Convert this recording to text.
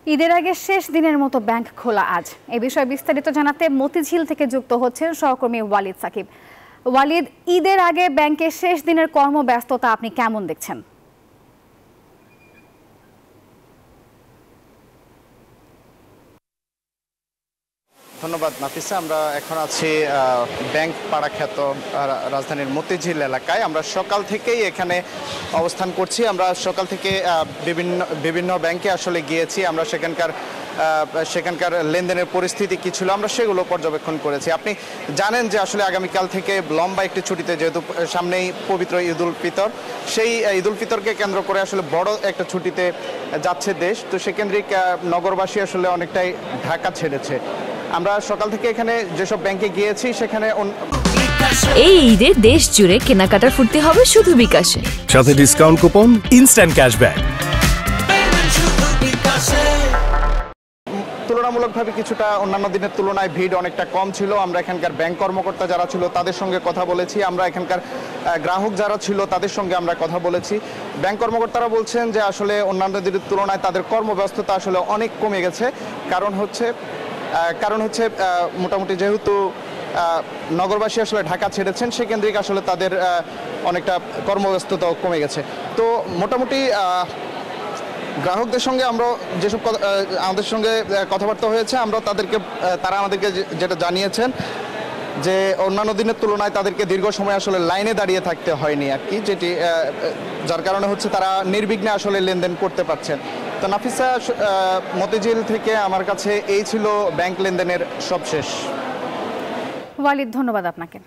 ঈদের আগে শেষ দিনের মতো ব্যাংক খোলা আজ। এ বিষয়ে বিস্তারিত জানাতে মতিঝিল থেকে যুক্ত হচ্ছেন সহকর্মী ওয়ালিদ সাকিব। ওয়ালিদ, ঈদের আগে ব্যাংকের শেষ দিনের কর্মব্যস্ততা আপনি কেমন দেখছেন? ধন্যবাদ নাফিসা। আমরা এখন আছি ব্যাংক পাড়া খ্যাত রাজধানীর মতিঝিল এলাকায়। আমরা সকাল থেকেই এখানে অবস্থান করছি। আমরা সকাল থেকে বিভিন্ন ব্যাংকে আসলে গিয়েছি। আমরা সেখানকার লেনদেনের পরিস্থিতি কি ছিল আমরা সেগুলো পর্যবেক্ষণ করেছি। আপনি জানেন যে আসলে আগামীকাল থেকে লম্বা একটি ছুটিতে, যেহেতু সামনেই পবিত্র ঈদ উল ফিতর, সেই ঈদ উল ফিতরকে কেন্দ্র করে আসলে বড় একটা ছুটিতে যাচ্ছে দেশ। তো সেকেন্দ্রিক নগরবাসী আসলে অনেকটাই ঢাকা ছেড়েছে। আমরা সকাল থেকে এখানে যেসব ব্যাংকে গিয়েছি সেখানে এই ঈদে দেশ জুড়ে কেনাকাটার ফুর্তি হবে শুধু বিকাশে, সাথে ডিসকাউন্ট কুপন, ইনস্ট্যান্ট ক্যাশব্যাক। তুলনামূলকভাবে কিছুটা অন্যান্য দিনের তুলনায় ভিড় অনেকটা কম ছিল। আমরা এখানকার ব্যাংক কর্মকর্তা যারা ছিল তাদের সঙ্গে কথা বলেছি, আমরা এখানকার গ্রাহক যারা ছিল তাদের সঙ্গে আমরা কথা বলেছি। ব্যাংক কর্মকর্তারা বলছেন যে আসলে অন্যান্য দিনের তুলনায় তাদের কর্মব্যস্ততা আসলে অনেক কমে গেছে। কারণ হচ্ছে মোটামুটি যেহেতু নগরবাসী আসলে ঢাকা ছেড়েছেন, সেকেন্দ্রিক আসলে তাদের অনেকটা কর্মব্যস্ততা কমে গেছে। তো মোটামুটি গ্রাহকদের সঙ্গে আমরা যেসব আমাদের সঙ্গে কথাবার্তা হয়েছে, তারা আমাদেরকে যেটা জানিয়েছেন যে অন্যান্য দিনের তুলনায় তাদেরকে দীর্ঘ সময় আসলে লাইনে দাঁড়িয়ে থাকতে হয়নি আর কি, যার কারণে হচ্ছে তারা নির্বিঘ্নে আসলে লেনদেন করতে পারছেন। তো নাফিসা, মতিঝিল থেকে আমার কাছে এই ছিল ব্যাংক লেনদেনের সবশেষ। ওয়ালিদ, ধন্যবাদ আপনাকে।